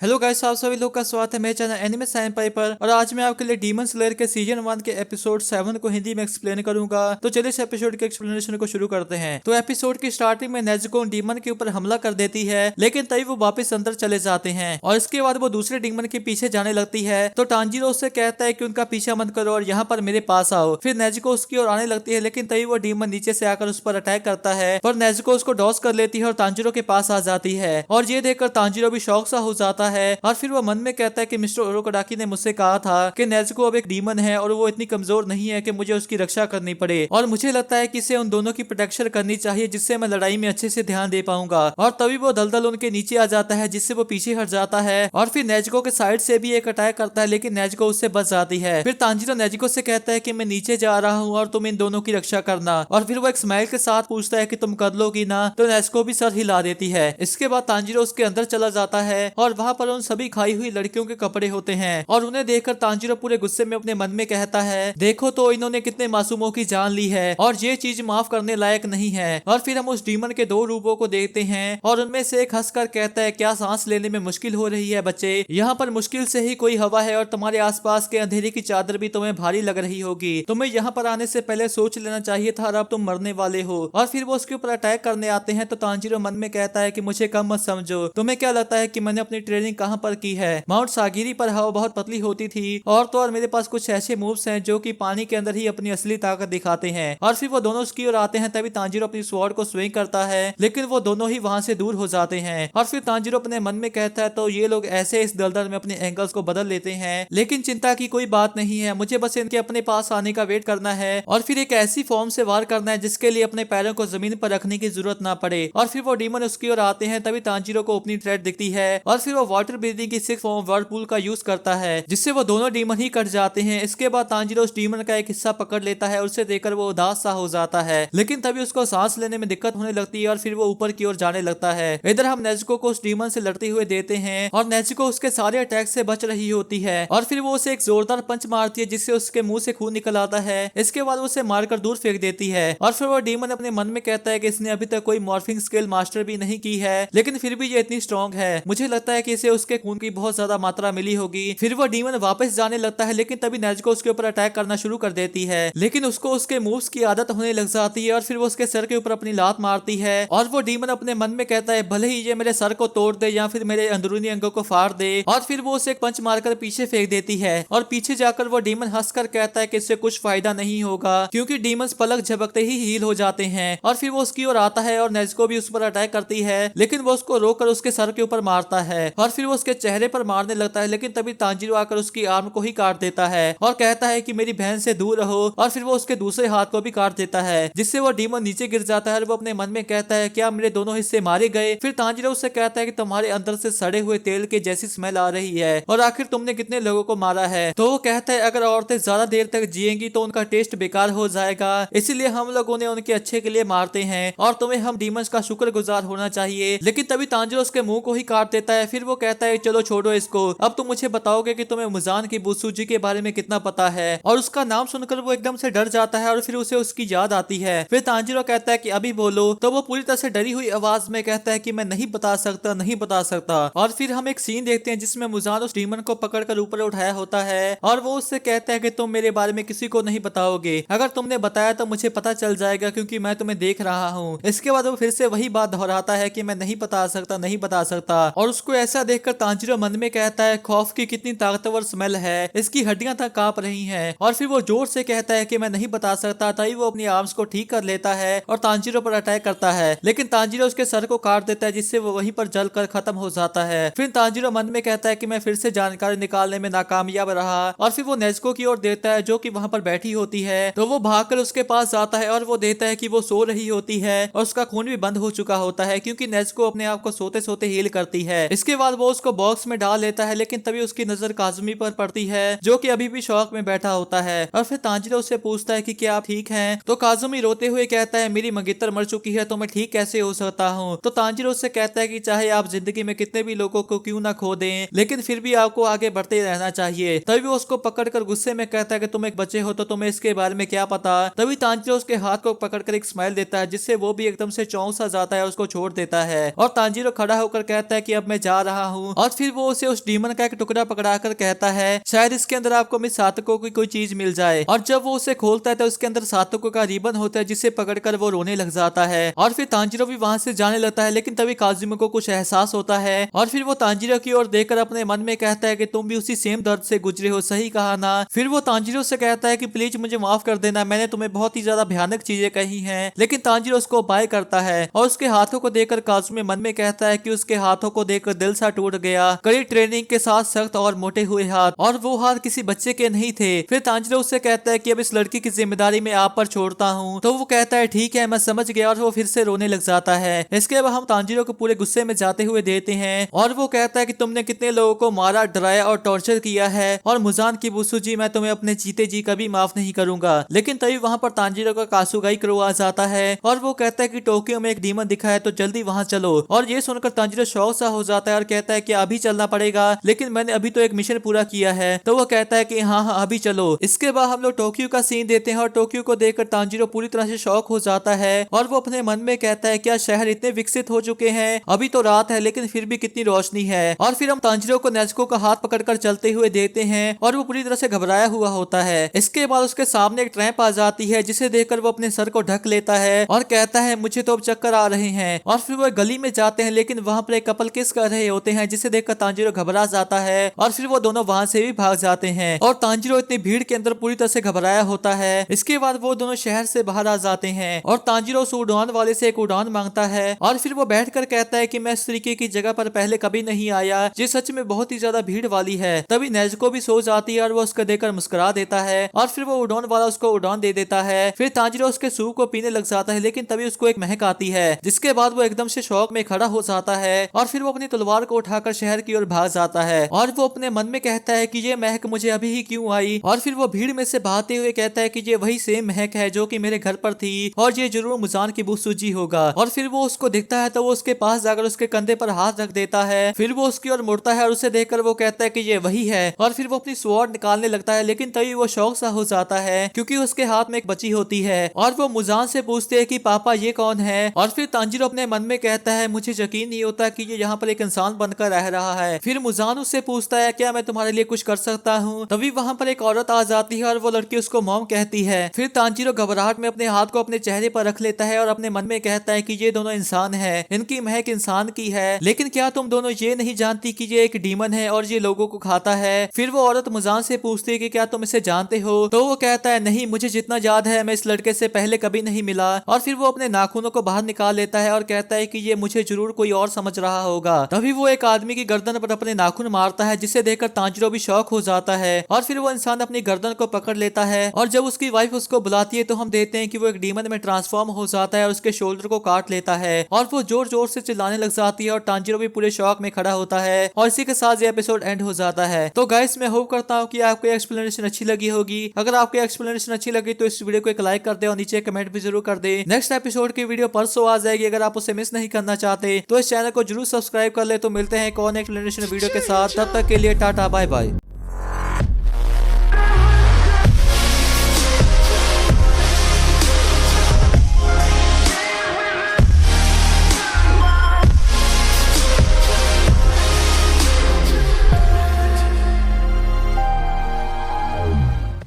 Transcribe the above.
Hello guys, आप सभी लोग का स्वागत है मेरे चैनल एनिमे सैंपाई पर। और आज मैं आपके लिए डीमन स्लेयर के सीजन 1 के एपिसोड 7 को हिंदी में एक्सप्लेन करूंगा। तो चलिए इस एपिसोड के एक्सप्लेनेशन को शुरू करते हैं। तो एपिसोड की स्टार्टिंग में नेज़ुको डीमन के ऊपर हमला कर देती है, लेकिन तभी वो वापस अंदर चले जाते हैं और इसके बाद वो दूसरे डीमन के पीछे जाने लगती है। तो टांजीरो उससे कहता है कि उनका पीछा मत करो और यहाँ पर मेरे पास आओ। फिर नेज़ुको उसकी ओर आने लगती है, लेकिन तभी वो डीमन नीचे से आकर उस पर अटैक करता है, पर नेज़ुको उसको डॉस कर लेती है और तांजीरो के पास आ जाती है। और ये देखकर तांजीरो भी शौक सा हो जाता है और फिर वो मन में कहता है कि मिस्टर ओरोकोडाकी ने मुझसे कहा था कि नेज़ुको अब एक डीमन है और वो इतनी कमजोर नहीं है कि मुझे उसकी रक्षा करनी पड़े, और मुझे लगता है कि इसे उन दोनों की प्रोटेक्शन करनी चाहिए जिससे मैं लड़ाई में अच्छे से ध्यान दे पाऊंगा। और तभी वो दलदल उनके नीचे आ जाता है, जिससे वो पीछे हट जाता है और फिर नेज़ुको के साइड से भी एक अटैक करता है, लेकिन नेज़ुको उससे बच जाती है। फिर तांजीरो नेज़ुको से कहता है कि मैं नीचे जा रहा हूँ और तुम इन दोनों की रक्षा करना, और फिर वो एक स्माइल के साथ पूछता है कि तुम कर लोगी ना, तो नेज़ुको भी सर हिला देती है। इसके बाद तांजीरो उसके अंदर चला जाता है और वहां पर उन सभी खाई हुई लड़कियों के कपड़े होते हैं, और उन्हें देखकर तांजीरो पूरे गुस्से में अपने मन में कहता है, देखो तो इन्होंने कितने मासूमों की जान ली है और ये चीज माफ करने लायक नहीं है। और फिर हम उस डीमन के दो रूपों को देखते हैं और उनमें से एक हंसकर कहता है, क्या सांस लेने में मुश्किल हो रही है बच्चे? यहाँ पर मुश्किल से ही कोई हवा है और तुम्हारे आसपास के अंधेरे की चादर भी तुम्हें भारी लग रही होगी। तुम्हें यहाँ पर आने से पहले सोच लेना चाहिए था, और अब तुम मरने वाले हो। और फिर वो उसके ऊपर अटैक करने आते हैं, तो तांजीरो मन में कहता है कि मुझे कम मत समझो, तुम्हें क्या लगता है कि मैंने अपनी ट्रेनिंग कहाँ पर की है? माउंट सागिरी पर हवा बहुत पतली होती थी, और तो और मेरे पास कुछ ऐसे मूव्स हैं जो कि पानी के अंदर ही अपनी असली ताकत दिखाते हैं। और फिर वो दोनों उसकी ओर आते हैं, तभी तांजीरो अपनी स्वॉर्ड को स्विंग करता है, लेकिन वो दोनों ही वहां से दूर हो जाते हैं। और फिर तांजीरो अपने मन में कहता है, तो ये लोग ऐसे इस दलदल में अपने एंगल्स को बदल लेते हैं, लेकिन चिंता की कोई बात नहीं है, मुझे बस इनके अपने पास आने का वेट करना है और फिर एक ऐसी फॉर्म से वार करना है जिसके लिए अपने पैरों को जमीन पर रखने की जरूरत ना पड़े। और फिर वो डीमन उसकी ओर आते हैं, तभी तांजीरो को अपनी थ्रेट दिखती है और फिर वो वाटर ब्रीदिंग की सिक्स फॉर्म वर्लपूल का यूज करता है, जिससे वो दोनों डीमन ही कट जाते हैं। इसके बाद तांजीरो उस डीमन का एक हिस्सा पकड़ लेता है और उसे देखकर वो उदास सा हो जाता है, लेकिन तभी उसको सांस लेने में दिक्कत होने लगती है और फिर वो ऊपर की ओर जाने लगता है। इधर हम नेज़ुको को उस डीमन से लड़ते हुए देते हैं और नेज़ुको उसके सारे अटैक से बच रही होती है, और फिर वो उसे एक जोरदार पंच मारती है जिससे उसके मुंह से खून निकल आता है। इसके बाद उसे मारकर दूर फेंक देती है और फिर वो डीमन अपने मन में कहता है कि इसने अभी तक कोई मॉर्फिंग स्किल मास्टर भी नहीं की है, लेकिन फिर भी ये इतनी स्ट्रॉन्ग है, मुझे लगता है कि इसे उसके खून की बहुत ज्यादा मात्रा मिली होगी। फिर वो डीमन वापस जाने लगता है, लेकिन तभी नेज़ुको उसके ऊपर अटैक करना शुरू कर देती है, लेकिन उसको उसके मूव्स की आदत होने लग जाती है और फिर वो उसके सर के ऊपर अपनी लात मारती है। और वो डीमन अपने मन में कहता है, भले ही ये मेरे सर को तोड़ दे या फिर मेरे अंदरूनी अंगों को फाड़ दे, और फिर वो उसे एक पंच मारकर पीछे फेंक देती है। और पीछे जाकर वो डीमन हंसकर कहता है कि इससे कुछ फायदा नहीं होगा, क्योंकि डीमंस पलक झपकते ही हील हो जाते हैं। और फिर वो उसकी ओर आता है और नेज़ुको भी उस पर अटैक करती है, लेकिन वो उसको रोककर उसके सर के ऊपर मारता है और फिर वो उसके चेहरे पर मारने लगता है, लेकिन तभी तांजीरो आकर उसकी आर्म को ही काट देता है और कहता है कि मेरी बहन से दूर रहो, और फिर वो उसके दूसरे हाथ को भी काट देता है, जिससे वो डीमन नीचे गिर जाता है। और वो अपने मन में कहता है, क्या मेरे दोनों हिस्से मारे गए? फिर तांजीरो उससे कहता है कि तुम्हारे अंदर से सड़े हुए तेल के जैसी स्मेल आ रही है, और आखिर तुमने कितने लोगों को मारा है? तो वो कहता है, अगर औरतें ज्यादा देर तक जिएंगी तो उनका टेस्ट बेकार हो जाएगा, इसीलिए हम लोग उन्हें उनके अच्छे के लिए मारते हैं और तुम्हें हम डीमंस का शुक्रगुजार होना चाहिए। लेकिन तभी तांजीरो उसके मुंह को ही काट देता है। फिर वो कहता है, चलो छोड़ो इसको, अब तुम मुझे बताओगे कि तुम्हें मुजान की बुत्सुजी के बारे में कितना पता है? और उसका नाम सुनकर वो एकदम से डर जाता है और फिर उसे उसकी याद आती है। फिर तांजीरो कहता है कि अभी बोलो, तो वो पूरी तरह से डरी हुई आवाज में कहता है कि मैं नहीं बता सकता, नहीं बता सकता। और फिर हम एक सीन देखते हैं जिसमें मुजान उस डीमन को पकड़कर ऊपर उठाया होता है और वो उससे कहता है कि तुम मेरे बारे में किसी को नहीं बताओगे, अगर तुमने बताया तो मुझे पता चल जाएगा क्योंकि मैं तुम्हें देख रहा हूँ। इसके बाद वो फिर से वही बात दोहराता है कि मैं नहीं बता सकता, नहीं बता सकता। और उसको ऐसा देखकर तांजीरो मन में कहता है, खौफ की कितनी ताकतवर स्मेल है, इसकी हड्डियां तक कांप रही हैं। और फिर वो जोर से कहता है कि मैं नहीं बता सकता, तभी वो अपनी आर्म्स को ठीक कर लेता है और तांजीरो पर अटैक करता है, लेकिन तांजीरो उसके सर को काट देता है, जिससे वो वहीं पर जलकर खत्म हो जाता है। फिर तांजीरो मन में कहता है कि मैं फिर से जानकारी निकालने में नाकामयाब रहा, और फिर वो नेज़ुको की ओर देखता है जो कि वहां पर बैठी होती है, तो वो भागकर उसके पास जाता है और वो देखता है कि वो सो रही होती है और उसका खून भी बंद हो चुका होता है, क्योंकि नेज़ुको अपने आप को सोते सोते हील करती है। इसके बाद वो उसको बॉक्स में डाल लेता है, लेकिन तभी उसकी नजर काजुमी पर पड़ती है जो कि अभी भी शौक में बैठा होता है। और फिर तांजीरो उससे पूछता है कि क्या आप ठीक हैं? तो काजुमी रोते हुए कहता है, मेरी मंगेतर मर चुकी है तो मैं ठीक कैसे हो सकता हूँ? तो तांजीरो उससे कहता है कि चाहे आप जिंदगी में कितने भी लोगों को क्यों ना खो दें, लेकिन फिर भी आपको आगे बढ़ते रहना चाहिए। तभी वो उसको पकड़कर गुस्से में कहता है कि तुम एक बच्चे हो तो तुम्हें इसके बारे में क्या पता? तभी तांजीरो उसके हाथ को पकड़कर एक स्माइल देता है, जिससे वो भी एकदम से चौंक सा जाता है और उसको छोड़ देता है। और तांजीरो खड़ा होकर कहता है कि अब मैं जा रहा हूँ। और फिर वो उसे उस डीमन का एक टुकड़ा पकड़ा कर कहता है शायद इसके अंदर आपको मिस सातको की कोई चीज मिल जाए। और जब वो उसे खोलता है तो उसके अंदर सातको का रिबन होता है जिसे पकड़कर वो रोने लग जाता है। और फिर तांजीरो भी वहां से जाने लगता है, लेकिन तभी काजुमी को कुछ एहसास होता है और फिर वो तांजीरो की ओर देखकर अपने मन में कहता है कि तुम भी उसी सेम दर्द से गुजरे हो, सही कहा ना। फिर वो तांजीरो से कहता है कि प्लीज मुझे माफ कर देना, मैंने तुम्हें बहुत ही ज्यादा भयानक चीजें कही हैं। लेकिन तांजीरो उसको बाय करता है और उसके हाथों को देखकर काजुमी मन में कहता है कि उसके हाथों को देखकर दिल सा टूट गया। कड़ी ट्रेनिंग के साथ सख्त और मोटे हुए हाथ, और वो हाथ किसी बच्चे के नहीं थे। फिर तांजीरो उससे कहता है कि अब इस लड़की की जिम्मेदारी मैं आप पर छोड़ता हूँ। तो वो कहता है ठीक है मैं समझ गया, और वो फिर से रोने लग जाता है। इसके बाद हम तांजीरो को पूरे गुस्से में जाते हुए देते हैं और वो कहता है कि तुमने कितने लोगों को मारा, डराया और टॉर्चर किया है, और मुजान की बुसुजी मैं तुम्हें अपने जीते जी कभी माफ नहीं करूंगा। लेकिन तभी वहां पर तांजीरो का कासुगाई क्रो आ जाता है और वो कहता है कि टोक्यो में एक डीमन दिखा है तो जल्दी वहां चलो। और ये सुनकर तांजीरो शौक सा हो जाता है और कहता है कि अभी चलना पड़ेगा, लेकिन मैंने अभी तो एक मिशन पूरा किया है। तो वो कहता है कि हाँ हाँ अभी चलो। इसके बाद हम लोग टोक्यो का सीन देते हैं और टोक्यो को देखकर तांजीरो पूरी तरह से शौक हो जाता है और वो अपने मन में कहता है क्या शहर इतने विकसित हो चुके हैं, अभी तो रात है लेकिन फिर भी कितनी रोशनी है। और फिर हम तांजीरो को नेज़ुको का हाथ पकड़कर चलते हुए देते हैं और वो पूरी तरह से घबराया हुआ होता है। इसके बाद उसके सामने एक ट्रैप आ जाती है जिसे देखकर वो अपने सर को ढक लेता है और कहता है मुझे तो अब चक्कर आ रहे हैं। और फिर वो गली में जाते हैं लेकिन वहां पर एक कपल किस कर रहे होते हैं जिसे देखकर तांजीरो घबरा जाता है और फिर वो दोनों वहां से भी भाग जाते हैं और तांजीरो इतनी भीड़ के अंदर पूरी तरह से घबराया होता है। इसके बाद वो दोनों शहर से बाहर आ जाते हैं और तांजीरो उस उड़ान वाले से एक उड़ान मांगता है और फिर वो बैठकर कहता है कि मैं इस तरीके की जगह पर पहले कभी नहीं आया, ये सच में बहुत ही ज्यादा भीड़ वाली है। तभी नेज़ुको भी सो जाती है और वो उसको देखकर मुस्कुरा देता है और फिर वो उड़ान वाला उसको उड़ान दे देता है। फिर तांजीरो उसके सूप को पीने लग जाता है लेकिन तभी उसको एक महक आती है जिसके बाद वो एकदम से शौक में खड़ा हो जाता है और फिर वो अपनी तलवार को उठाकर शहर की ओर भाग जाता है और वो अपने मन में कहता है कि ये महक मुझे अभी ही क्यों आई। और फिर वो भीड़ में से भागते हुए कहता है कि ये वही सेम महक है जो कि मेरे घर पर थी और ये जरूर मुजान की बुसुजी होगा। और फिर वो उसको दिखता है तो वो उसके पास जाकर उसके कंधे पर हाथ रख देता है। फिर वो उसकी ओर मुड़ता है और उसे देखकर वो कहता है कि ये वही है और फिर वो अपनी स्वॉर्ड निकालने लगता है लेकिन तभी वो शौक सा हो जाता है क्योंकि उसके हाथ में एक बच्ची होती है और वो मुजान से पूछते हैं कि पापा ये कौन है। और फिर तांजीरो अपने मन में कहता है मुझे यकीन नहीं होता कि ये यहाँ पर एक इंसान बनकर रह रहा है। फिर मुजान उससे पूछता है क्या मैं तुम्हारे लिए कुछ कर सकता हूँ। तभी वहाँ पर एक औरत आ जाती है और वो लड़की उसको मॉम कहती है। फिर तांजीरो घबराहट में अपने हाथ को अपने चेहरे पर रख लेता है और अपने मन में कहता है कि ये दोनों इंसान है, इनकी महक इंसान की है, लेकिन क्या तुम दोनों ये नहीं जानती कि ये एक डीमन है और ये लोगों को खाता है। फिर वो औरत मुजान से पूछती है कि क्या तुम इसे जानते हो। तो वो कहता है नहीं, मुझे जितना याद है मैं इस लड़के से पहले कभी नहीं मिला। और फिर वो अपने नाखूनों को बाहर निकाल लेता है और कहता है कि ये मुझे जरूर कोई और समझ रहा होगा। तभी वो एक आदमी की गर्दन पर अपने नाखून मारता है जिसे देखकर तांजीरो भी शौक हो जाता है और फिर वो इंसान अपनी गर्दन को पकड़ लेता है और जब उसकी वाइफ उसको बुलाती है तो हम देखते हैं कि वो एक डीमन में ट्रांसफॉर्म हो जाता है और उसके शोल्डर को काट लेता है और वो जोर जोर से चिल्लाने लग जाती है और तांजीरो भी पूरे शौक में खड़ा होता है और इसी के साथ ये एपिसोड एंड हो जाता है। तो गाइस मैं होप करता हूँ कि आपको एक्सप्लेनेशन अच्छी लगी होगी। अगर आपको एक्सप्लेनेशन अच्छी लगी तो इस वीडियो को एक लाइक कर दे और नीचे कमेंट भी जरूर कर दे। नेक्स्ट एपिसोड की वीडियो परसों आ जाएगी, अगर आप उसे मिस नहीं करना चाहते तो इस चैनल को जरूर सब्सक्राइब कर ले। तो मिलते हैं एक और एक्सप्लेनेशन वीडियो के साथ, तब तक के लिए टाटा बाय बाय।